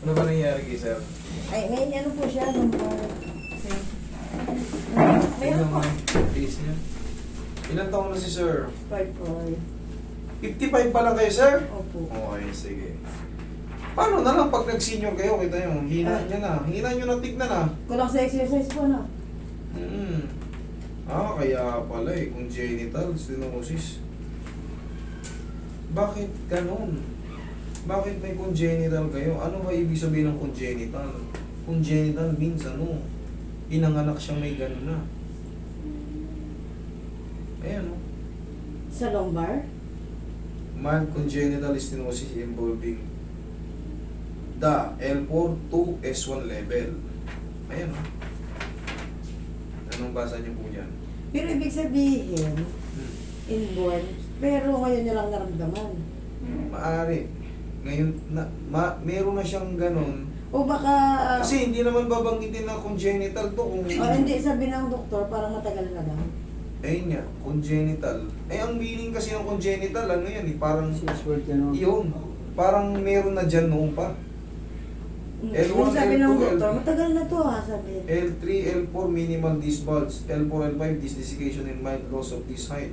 Ano ba nangyayari kay sir? Ay, ngayon ano po siya, lumbar. Meron po. Face niya. Ilan taon na si sir? 5'5". 55 pa lang kayo, sir? Opo. Okay, sige. Paano na lang pag nag-senior kayo, kita nyo, hina niya na. Hina nyo na tignan na. Kulang sa exercise po, no? Kaya pala eh, congenital stenosis. Bakit ganun? Bakit may congenital kayo? Ano ba ibig sabihin ng congenital? Congenital means ano? Pinanganak siyang may ganun na. Ayan o. Sa lumbar? Mild congenital stenosis involving the L4 to S1 level. Ayan o. Anong basa niyo po dyan? Pero ibig sabihin, inborn, pero ngayon niya lang naramdaman. Maaari. Ngayon, meron na siyang ganun. O baka... Kasi hindi naman babanggitin na congenital to kung... hindi, sabi ng doktor, parang matagal na lang. Ayun nga, congenital. Ang meaning kasi ng congenital, ano yan eh, parang... Word yan, no? Yun, parang meron na dyan noon pa. L1, Yung sabi ng L2, doktor, matagal na to ha, sabi. L3, L4, minimal disc bulge. L4, L5, disc desiccation and mild loss of disc height.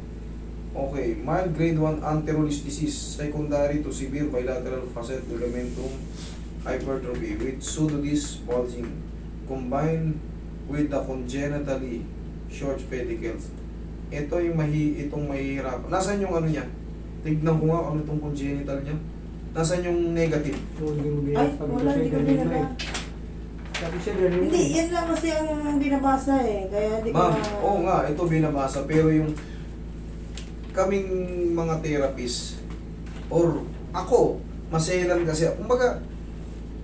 Okay, mild grade 1 anterolist disease, secondary to severe bilateral facet ligamentum hypertrophy with pseudodisc bulging combined with the congenitally short pedicles. Ito yung itong mahihirap. Nasaan yung ano niya? Tignan ko nga ano itong congenital niya. Nasaan yung negative? Ay, wala, hindi ko binaba. Sabi siya ganun. Hindi, yan lang kasi ang binabasa eh. Kaya hindi ko Ma'am, na... oo nga, ito binabasa. Pero yung kaming mga therapist or ako, maselan kasi. Kumbaga,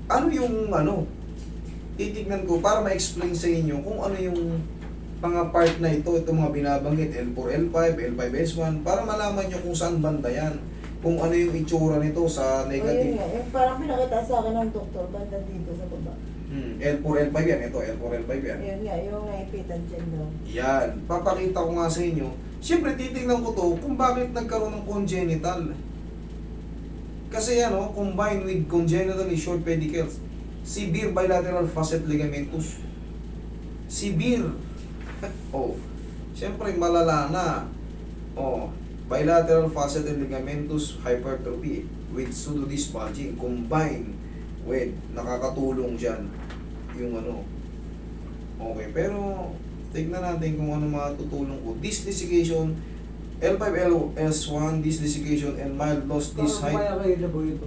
ano yung ano, titignan ko para ma-explain sa inyo kung ano yung mga part na ito, itong mga binabanggit, L4, L5, L5S1, para malaman nyo kung saan banda yan. Kung ano yung itsura nito sa O yun negative. nga, yung parang pinakita sa akin ng doktor, banda dito sa baba. L4, L5 yan. Ito, L4, L5 yan. Yun nga, yung naipitan dyan daw. Yan. Papakita ko nga sa inyo. Siyempre, titingnan ko to kung bakit nagkaroon ng congenital. Kasi yan, combined with congenitally short pedicles. Severe bilateral facet ligamentous. Severe. Siyempre, malala na. Bilateral facet ligamentous hypertrophy with pseudodisc bulging combined with nakakatulong dyan yung ano. Okay, pero tignan natin kung ano matutulong ko. Disc desiccation, L5-LS1, disc desiccation, and mild loss disc height.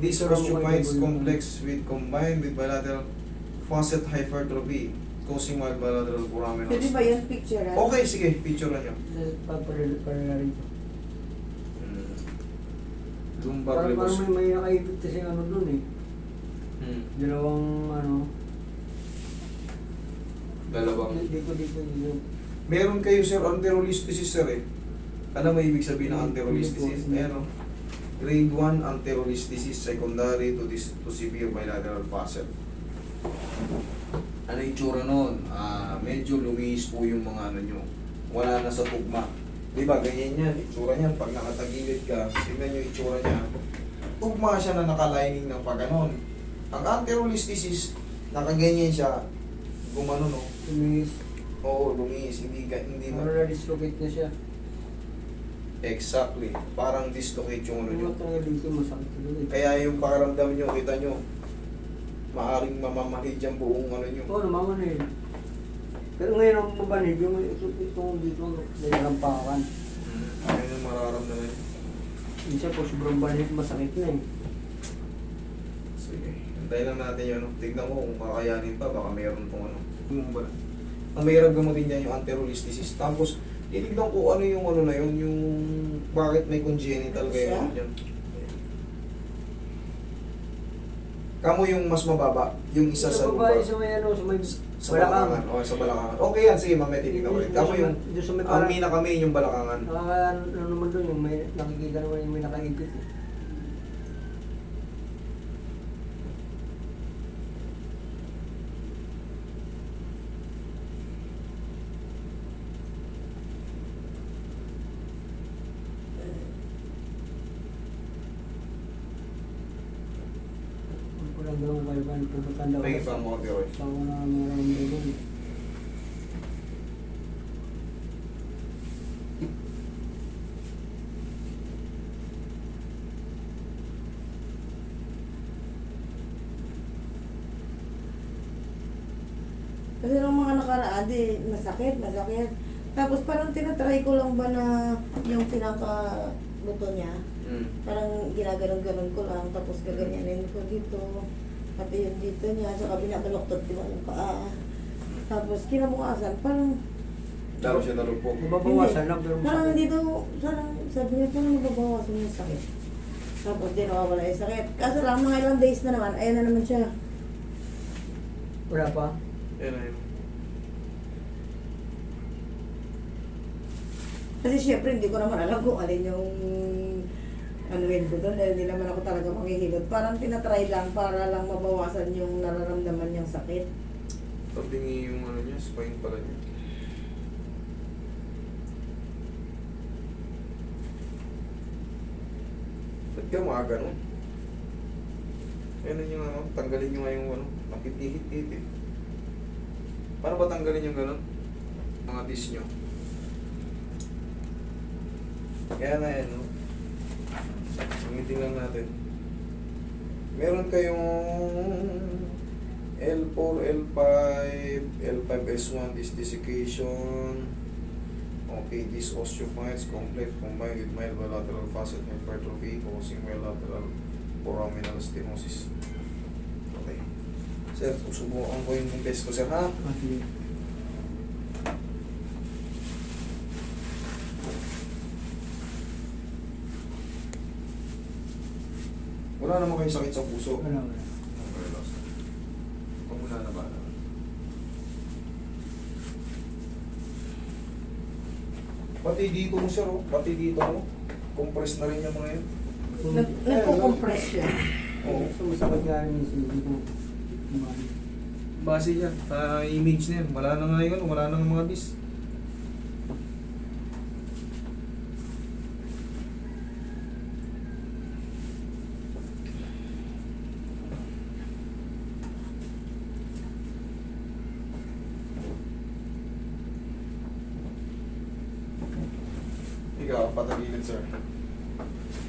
Disc osteophytes complex with combined with bilateral facet hypertrophy causing mild bilateral foramen. Pwede ba yung picture? Okay, sige, picture na nyo. Lumbar Parang ribos. may nakaipit kasi ano dun eh. Dalawang ano. Dalawang. Dito. Meron kayo sir, anterolisthesis sir eh. Ano may ibig sabihin ng anterolisthesis? Meron. Grade 1 anterolisthesis secondary to severe bilateral facet. Ano yung tsura nun? Medyo lumiis po yung mga ano nyo. Wala na sa tugma. Diba, ganyan yan. Itsura niyan. Pag nakatagilid ka, tingnan nyo yung itsura niya. Tugma siya na nakalining ng paganon. Ang anterolisthesis, nakaganyan siya. Gumano, no? Lumis. Oo, lumiis. Hindi na. Ano na-dislocate na siya. Exactly. Parang dislocate yung ano nyo. Ano talaga dito masakit doon eh. Kaya yung pakiramdam nyo, kita nyo, maaring mamamahid yung buong ano nyo. Oo, naman eh. Pero ngayon ang mabanig, yung itong dito, nilalampakan. Ayun yung mararamdaman nyo. Minsan po sobrang banig, masakit na eh. Sige. Hintayin lang natin yun. Tignan mo kung kakayanin pa, baka mayroon tong ano. Ang mahirap gamutin dyan yung anterolisthesis. Tapos, titignan ko ano yung ano na yun, yung bakit may congenital kayo dyan. Kamo yung mas mababa, yung isa sa babae, lumbar. sa may ano, sa may Sa balakangan. O, sa balakangan. Okay yan, sige mamaya titignan ko rin. Kamo yung, doon sa may ang parang, mina kami yung balakangan. ano naman doon, yung may nakikita naman yung may nakaipit eh. Wala daw 500 pupuntan daw. Tingin pa mo, Roy. Sa una meron doon. Kasi nung mga nakaraan, di masakit. Tapos parang tinatry ko lang ba na yung pinaka-buto niya. Parang ginaganon-ganon ko lang. Tapos gaganyanin ko dito. Pati yung dito niya. Saka binabaloktot ko lang yung paa. Tapos kinabukasan, parang Lalo siya nalugpok. Mababawasan lang pero parang masakit. dito, parang sabi niya, parang nababawasan yung sakit. Tapos di nawawala yung sakit. Kaso lang, mga ilang days na naman, ayan na naman siya. Wala pa. Yan na yun. Kasi syempre, hindi ko naman alam kung alin yung anuhin ko doon. Dahil hindi naman ako talaga manghihilot. Parang tinatry lang para lang mabawasan yung nararamdaman niyang sakit. Tabingi yung ano niya, spine pala niya. Ba't ka mga ganun? Ano yung ano, tanggalin nyo nga yung ano, nakitihit-hit eh. Paano ba tanggalin yung ganun? Mga disc nyo. Kaya na yan, no? Pangitin lang natin. Meron kayong L4, L5, L5S1, disc desiccation. Okay, this osteophytes complex combined with mild bilateral facet hypertrophy causing bilateral foraminal stenosis. Okay. Sir, susubukan ko yung test ko, sir, ha? Kasi Wala naman kayo sakit sa puso. wala. Okay, relax. Kung wala na ba? Pati dito mo, sir, oh. Pati dito mo. Compress na rin yung mga yun. Nagpo-compress siya. Oo. Sumasakit nga rin yung sili ko. Base yan, sa image na yan. Wala na nga yun, wala na nga mga disc. Ikaw, patagilid, sir.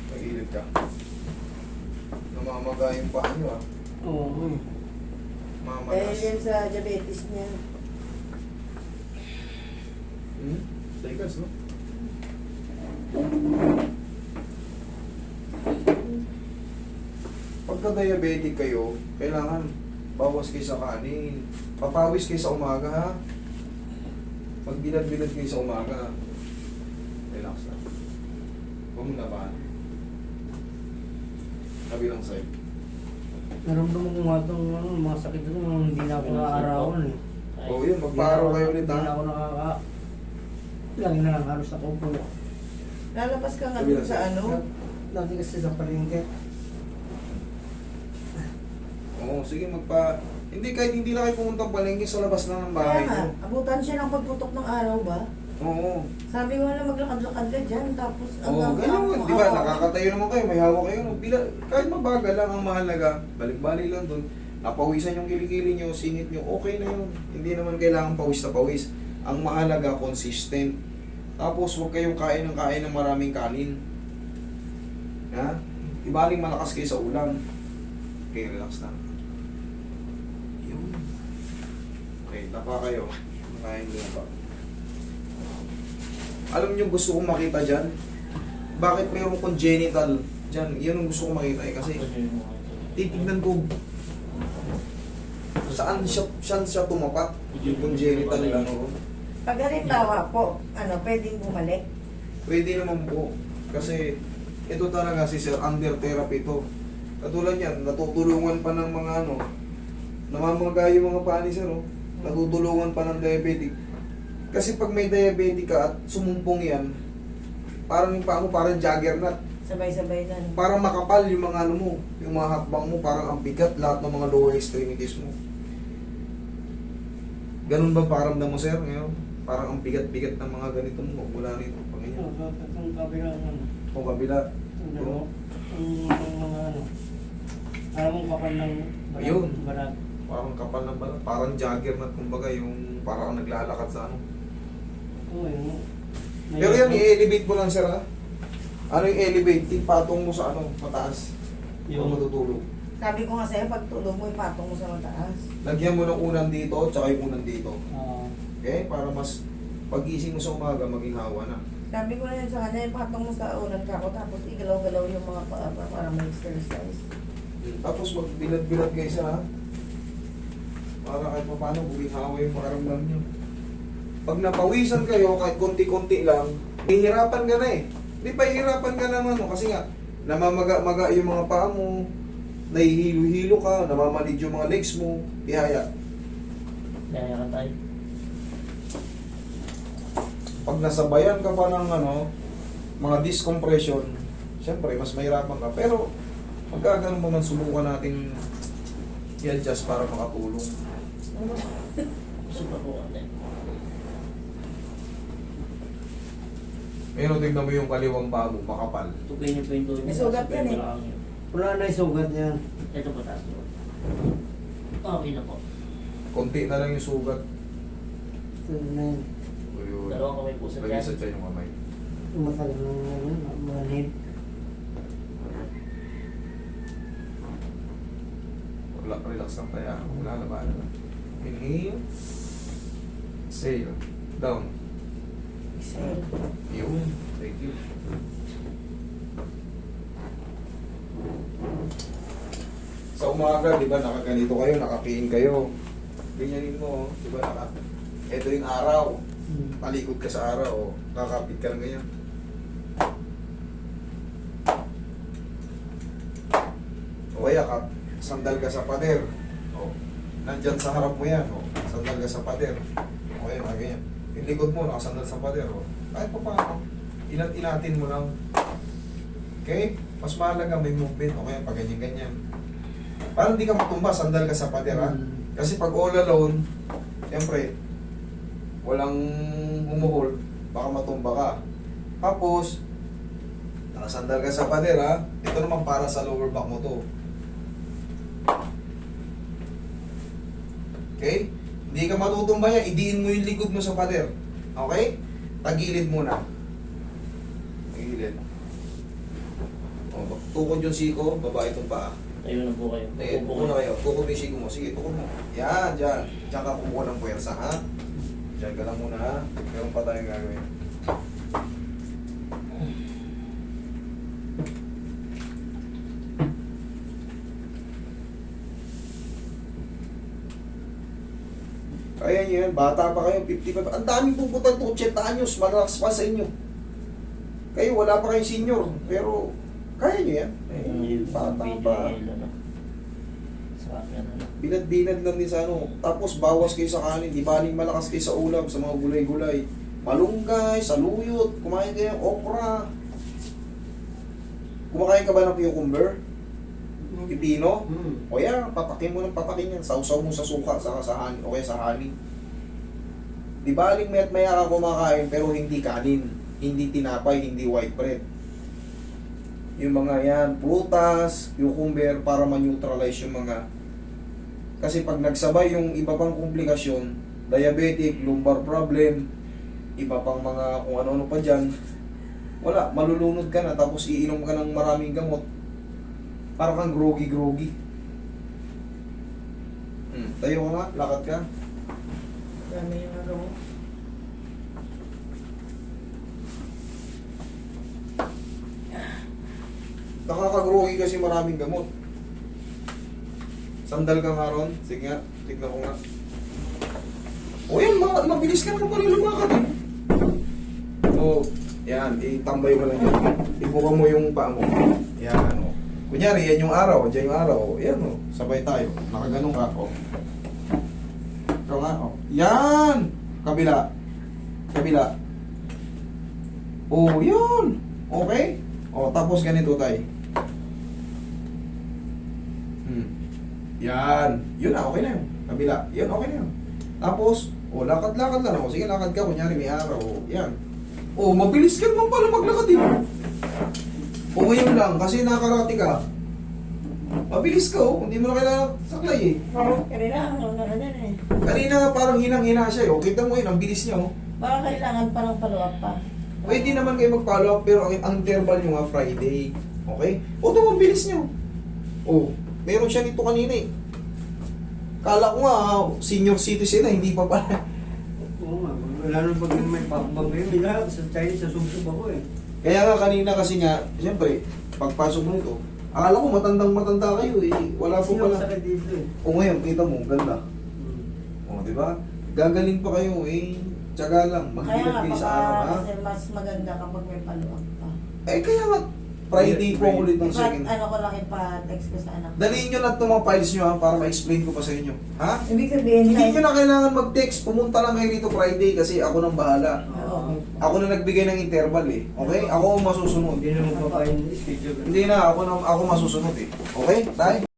Tagilid ka. Namamaga yung paa nyo, ah. Oo. Dahil Mamalas. yan sa diabetes niya. Tigas, no? Pagka diabetic kayo, kailangan bawas kayo sa kanin. Papawis kayo sa umaga, ha? Magbilad-bilad kayo sa umaga. Relax lang. Huwag mo labahan. Kabilang side. Naramdaman ko nga itong mga sakit ito nung hindi na ako nakaarawan eh. Oo, yun. Magparo kayo ulit, Hindi na ha? ako lagi na lang halos ako po. Lalabas ka nga dun sa ano? Dati kasi sa palengke. Oo, sige, Hindi, kahit hindi na kayo pumunta palengke, sa labas lang ng bahay Kaya nga, nyo. abutan siya ng pagputok ng araw ba? Oo. Sabi mo na maglakad-lakad ka dyan, tapos Oo, ganun. Di ba, nakakatayo naman kayo, may hawak kayo. No? Kahit mabagal lang ang mahalaga, balik-balik lang doon. Napawisan yung kilikili nyo, singit nyo, okay na yun. Hindi naman kailangan pawis na pawis. Ang mahalaga, consistent. Tapos huwag kayong kain ng maraming kanin. Ha? Ibaling malakas kayo sa ulam. Okay, relax na. Yun. Okay, tapa kayo. Kain nyo pa. Alam nyo gusto kong makita dyan? Bakit mayroong congenital dyan? Yan ang gusto kong makita eh. Kasi titignan ko saan siya tumapat. Yung congenital ano. Pag halimbawa po, pwedeng bumalik. Pwede naman po. Kasi ito talaga si Sir, under therapy ito. Katulad yan, natutulungan pa ng mga namamaga yung mga paa ni Sir. Natutulungan pa ng diabetic. Kasi pag may diabetic ka at sumumpong yan, parang yung paa mo parang juggernaut. Sabay-sabay na. Parang makapal yung mga mo, yung mga hakbang mo, parang ang bigat lahat ng mga lower extremities mo. Ganun ba paramdam mo, Sir, ngayon? Parang ang bigat-bigat ng mga ganito mo, mula rito, pag ganyan. Itong kabila ano. O kabila, Yung mga ano. Alam mo kapal ng Yun. Barat. Parang kapal ng balat. Parang jogger na kumbaga yung parang naglalakad sa ano. Oo, yun. Pero yan, i-elevate mo lang sir ha. Ano yung elevate? Ipatong mo sa ano, mataas. Yung matutulog. Sabi ko nga sa'yo, pag tulog mo, ipatong mo sa mataas. Lagyan mo ng unan dito, tsaka yung unan dito. Oo. Okay? Para mas pag-gising mo sa umaga, maging hawa na. Sabi ko na yun sa kanya, ipatong mo sa unan ka ko, tapos igalaw-galaw yung mga paa para may exercise. Tapos magbilad-bilad kayo sir ha. Para kahit paano, maging hawa yung makaramdam nyo. Pag napawisan kayo, kahit konti-konti lang, hihirapan ka na eh. Hindi pa hihirapan ka naman, no? Kasi nga, namamaga-maga yung mga paa mo, nahihilo-hilo ka, namamanid yung mga legs mo, ihaya. Kaya ka tayo. Pag nasabayan ka pa ng ano, mga discompression, syempre, mas mahirapan ka. Pero, magkaganon mo man, subukan natin i-adjust para makatulong. Gusto ko ate. Ngayon, tignan mo yung kaliwang paa mo, makapal. Tugay niyo po yung May sugat yan eh. Wala na yung sugat yan. Ito po taas mo. Okay na po. Konti na lang yung sugat. Ito na yun. Uyun. Dalawang kamay po sa Lagyan tiyan. sa tiyan yung kamay. Matagal na manid. Relax lang tayo. Wala na ba? Inhale. Exhale. Down. Exhale. Yun. Thank you. Sa umaga, di ba, nakaganito kayo, nakapiin kayo. Ganyanin mo, di ba, ito yung araw. Talikod ka sa araw, nakakapit ka lang ganyan. O kaya ka, sandal ka sa pader. O, nandyan sa harap mo yan. O, sandal ka sa pader. O kaya, ganyan. Yung likod mo, nakasandal sa pader. O, kahit pa paano, inatin mo lang. Okay? Mas mahalaga may movement. O kaya, pag ganyan-ganyan. Parang hindi ka matumba, sandal ka sa pader, ha? Kasi pag all alone, siyempre, walang umuhol, baka matumba ka. Tapos, nakasandal ka sa pader, ha? Ito naman para sa lower back mo to. Okay? Hindi ka matutumba yan, idiin mo yung likod mo sa pader. Okay? Tagilid muna. Tagilid. O, tukod yung siko, baba itong paa. Tayo na po kayo. Eh, upo na kayo. Tukod yung siko mo. Sige, tukod mo. Yan, dyan. Diyan ka kumuha ng puwersa, ha? Diyan ka lang muna, ha? Meron pa tayong gagawin. Kaya nyo yan, bata pa kayo, 55. Ang daming pupunta to, 80 anyos, malakas pa sa inyo. Kayo, wala pa kayong senior, pero kaya nyo yan. Bata pa. Binad-binad lang din sa ano. Tapos bawas kayo sa kanin, di baling malakas kayo sa ulam, sa mga gulay-gulay. Malunggay, saluyot, kumain kayo ng okra. Kumakain ka ba ng cucumber? Pipino? O yan, patakin mo ng patakin yan. Sausaw mo sa suka, saka sa hanin, o kaya sa hanin. Di baling mayat maya ka kumakain, pero hindi kanin. Hindi tinapay, hindi white bread. Yung mga yan, prutas, cucumber, para ma-neutralize yung mga... Kasi pag nagsabay yung iba pang komplikasyon, diabetic, lumbar problem, iba pang mga kung ano-ano pa dyan, wala, malulunod ka na, tapos iinom ka ng maraming gamot. Para kang groggy-groggy. Tayo ka nga, lakad ka. Dami yung ano. Nakaka-groggy kasi maraming gamot. Sandal ka nga ron. Sige nga, tignan ko nga. O yan, mabilis ka naman pala lumakad eh. O, yan, itambay mo lang yan. Ibuka mo yung paa mo. Yan, o. Kunyari, yan yung araw, dyan yung araw. Yan, o. Sabay tayo. Nakaganon ka, o. Ikaw nga, o. Yan! Kabila. Kabila. O, yan! Okay? O, tapos ganito tayo. Yan. Yun na, okay na yun. Kabila. Yan, okay na yun. Tapos, o, lakad-lakad lang ako. Sige, lakad ka. Kunyari, may araw. O, yan. O, mabilis ka naman pala maglakad eh. O, ngayon lang, kasi nakarati ka. Mabilis ka oh. Hindi mo na kailangan saklay eh. Kanina, ano yan eh. Kanina nga parang hinang-hina siya eh. Oh. Kita mo yun, ang bilis niya oh. Baka kailangan parang follow up pa. Pwede naman kayo mag-follow up pero ang interval nyo nga Friday. Okay? O ito ang bilis nyo. Oh, meron siya nito kanina eh. Kala ko nga senior citizen na, hindi pa pala. Oo nga, lalo pag may pakbang kayo, may lahat sa Chinese sa sumsum ako eh. Kaya nga kanina kasi nga, siyempre, pagpasok mo nito, akala ko matandang-matanda kayo eh. Wala po Kasi pala. yung sakit dito eh. O ngayon, kita mo, ganda. O, di ba? Gagaling pa kayo eh. Tiyaga lang, Kaya magbilag nga, kayo baka sa araw ha. kasi mas maganda kapag may follow up pa. Eh kaya nga, Friday po ang ulit ng second. Ano ko lang ipa-text ko sa anak ko. Daliin nyo na itong mga files nyo ha, para ma-explain ko pa sa inyo. Ha? Ibig sabihin, Hindi nyo na kailangan mag-text. Pumunta lang kayo dito Friday kasi ako nang bahala. Oo. Ako na nagbigay ng interval eh. Okay? Ako ang masusunod. Hindi naman papayin schedule. Hindi na, ako masusunod eh. Okay? Tay?